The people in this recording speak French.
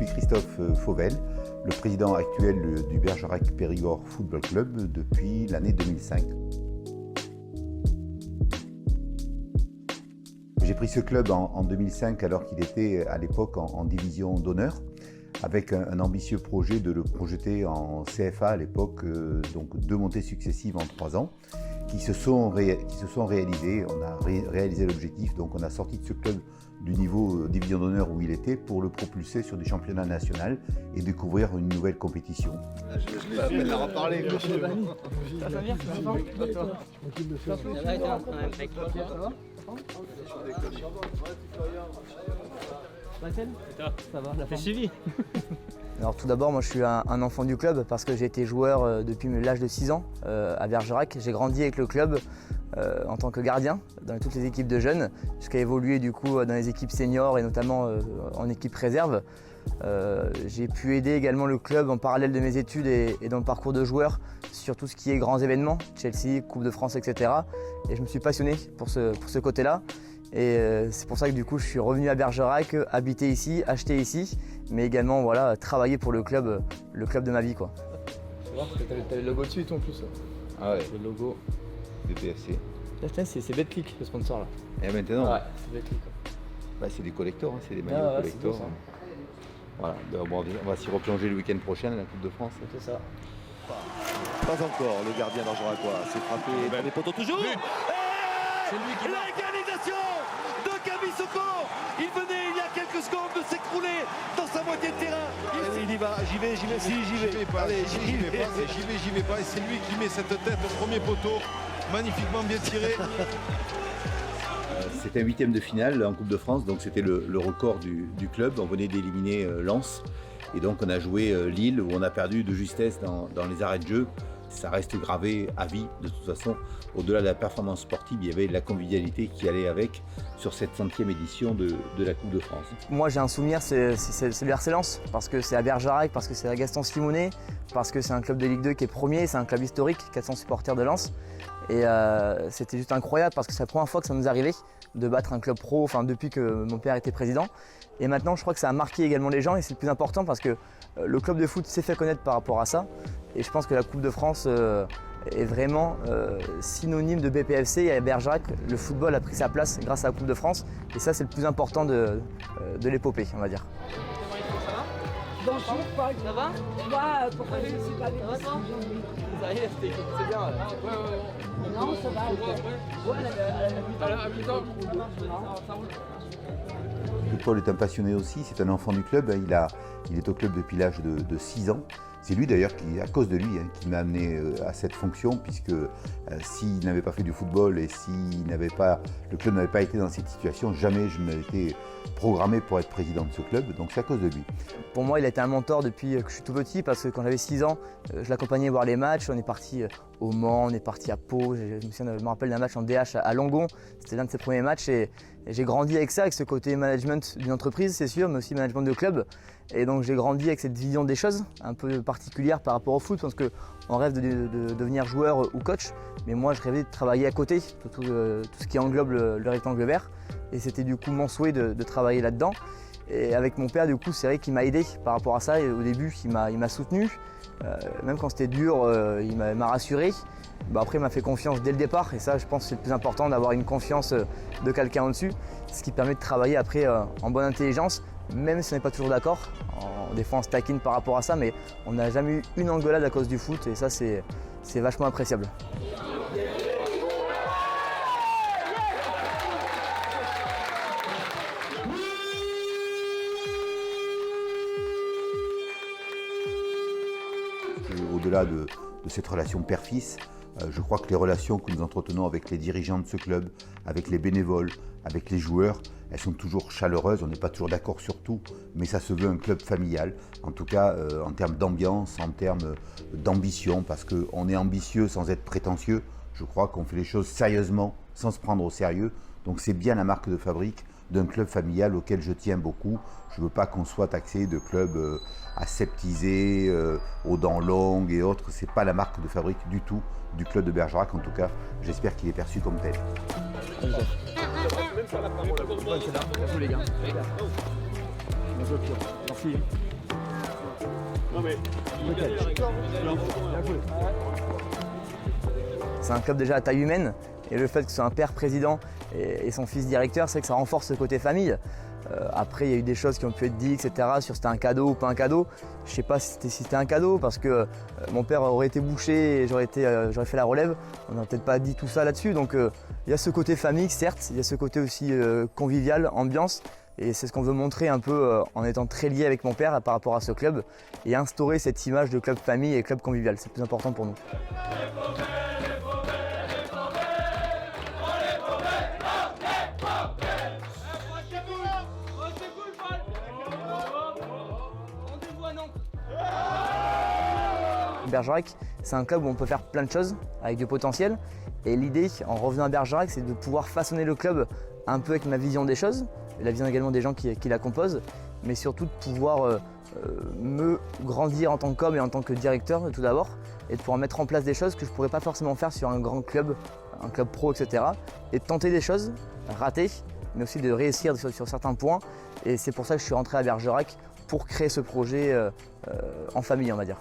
suis Christophe Fauvel, le président actuel du Bergerac Périgord Football Club depuis l'année 2005. J'ai pris ce club en 2005 alors qu'il était à l'époque en division d'honneur, avec un ambitieux projet de le projeter en CFA à l'époque, donc 2 montées successives en 3 ans, qui se sont réalisées. On a réalisé l'objectif, donc on a sorti de ce club du niveau division d'honneur où il était pour le propulser sur du championnat national et découvrir une nouvelle compétition. Je l'ai reparlé. Ça va bien, ça va Ça va, t'es suivi. Alors tout d'abord, moi je suis un enfant du club parce que j'ai été joueur depuis l'âge de 6 ans à Bergerac. J'ai grandi avec le club en tant que gardien dans toutes les équipes de jeunes, jusqu'à évoluer du coup dans les équipes seniors et notamment en équipe réserve. J'ai pu aider également le club en parallèle de mes études et dans le parcours de joueur sur tout ce qui est grands événements, Chelsea, Coupe de France, etc. Et je me suis passionné pour ce côté-là. Et c'est pour ça que du coup je suis revenu à Bergerac, habiter ici, acheter ici, mais également voilà, travailler pour le club de ma vie, quoi. Tu vois, t'as le logo dessus et tout en plus. Ah ouais, Le logo. de PFC. Là, c'est Betclic le sponsor là. Et maintenant, Ouais, c'est Betclic. bah, c'est des collectors, c'est des maillots collectors. C'est beau, Voilà. Bon, on va s'y replonger le week-end prochain à la Coupe de France. c'est ça. Pas encore, le gardien d'Argeracois. C'est frappé dans les poteaux toujours. C'est lui qui l'égalisation de Camille Soko. Il venait il y a quelques secondes de s'écrouler dans sa moitié de terrain. Il y va, j'y vais, si j'y vais. Allez, J'y vais pas. Et c'est lui qui met cette tête au premier poteau. Magnifiquement bien tiré. C'était un 8e de finale en Coupe de France, donc c'était le record du club. On venait d'éliminer Lens. Et donc on a joué Lille où on a perdu de justesse dans les arrêts de jeu. Ça reste gravé à vie de toute façon. Au-delà de la performance sportive, il y avait la convivialité qui allait avec sur cette 100e édition de la Coupe de France. Moi j'ai un souvenir, c'est le RC Lens, parce que c'est à Bergerac, parce que c'est à Gaston Simonet, parce que c'est un club de Ligue 2 qui est premier, c'est un club historique, 400 supporters de Lens. Et c'était juste incroyable parce que c'est la première fois que ça nous arrivait de battre un club pro, enfin depuis que mon père était président. Et maintenant je crois que ça a marqué également les gens et c'est le plus important parce que le club de foot s'est fait connaître par rapport à ça. Et je pense que la Coupe de France est vraiment synonyme de BPFC et à Bergerac, le football a pris sa place grâce à la Coupe de France. Et ça c'est le plus important de l'épopée, on va dire. Bonjour, Paul. Ça va? Moi, pourquoi je ne suis pas avec Ça va? Ça y est, c'est bien. Non, ça va. Paul est un passionné aussi, c'est un enfant du club. Il est au club depuis l'âge de 6 ans. C'est lui d'ailleurs, à cause de lui, qui m'a amené à cette fonction, puisque s'il n'avait pas fait du football et si le club n'avait pas été dans cette situation, jamais je n'avais été programmé pour être président de ce club, donc c'est à cause de lui. Pour moi, il a été un mentor depuis que je suis tout petit, parce que quand j'avais 6 ans, je l'accompagnais voir les matchs. On est parti au Mans, on est parti à Pau. Je me rappelle d'un match en DH à Langon. C'était l'un de ses premiers matchs et j'ai grandi avec ça, avec ce côté management d'une entreprise, c'est sûr, mais aussi management de club. Et donc j'ai grandi avec cette vision des choses un peu particulière par rapport au foot, parce qu'on rêve de devenir joueur ou coach, mais moi je rêvais de travailler à côté, tout ce qui englobe le rectangle vert. Et c'était du coup mon souhait de travailler là-dedans. Et avec mon père, du coup, c'est vrai qu'il m'a aidé par rapport à ça. Et au début, il m'a soutenu. Même quand c'était dur, il m'a rassuré. Après, il m'a fait confiance dès le départ. Et ça, je pense que c'est le plus important, d'avoir une confiance de quelqu'un au-dessus. Ce qui permet de travailler après en bonne intelligence, même si on n'est pas toujours d'accord. Des fois, on se taquine par rapport à ça, mais on n'a jamais eu une engueulade à cause du foot. Et ça, c'est vachement appréciable. Au-delà de cette relation père-fils, je crois que les relations que nous entretenons avec les dirigeants de ce club, avec les bénévoles, avec les joueurs, elles sont toujours chaleureuses. On n'est pas toujours d'accord sur tout, mais ça se veut un club familial, en tout cas en termes d'ambiance, en termes d'ambition, parce qu'on est ambitieux sans être prétentieux. Je crois qu'on fait les choses sérieusement, sans se prendre au sérieux. Donc c'est bien la marque de fabrique d'un club familial auquel je tiens beaucoup. Je ne veux pas qu'on soit taxé de club aseptisé, aux dents longues et autres. Ce n'est pas la marque de fabrique du tout du club de Bergerac. En tout cas, j'espère qu'il est perçu comme tel. Les gars. Merci. C'est un club déjà à taille humaine et le fait que ce soit un père président et son fils directeur, c'est que ça renforce ce côté famille. Après, il y a eu des choses qui ont pu être dites, etc. sur c'était un cadeau ou pas un cadeau. Je ne sais pas si c'était un cadeau parce que mon père aurait été bouché et j'aurais fait la relève. On n'a peut-être pas dit tout ça là-dessus. Donc il y a ce côté famille, certes, il y a ce côté aussi convivial, ambiance. Et c'est ce qu'on veut montrer un peu en étant très lié avec mon père par rapport à ce club et instaurer cette image de club famille et club convivial. C'est le plus important pour nous. Bergerac, c'est un club où on peut faire plein de choses avec du potentiel. Et l'idée, en revenant à Bergerac, c'est de pouvoir façonner le club un peu avec ma vision des choses, et la vision également des gens qui la composent, mais surtout de pouvoir me grandir en tant qu'homme et en tant que directeur tout d'abord, et de pouvoir mettre en place des choses que je ne pourrais pas forcément faire sur un grand club, un club pro, etc. Et de tenter des choses, rater, mais aussi de réussir sur certains points. Et c'est pour ça que je suis rentré à Bergerac, pour créer ce projet en famille, on va dire.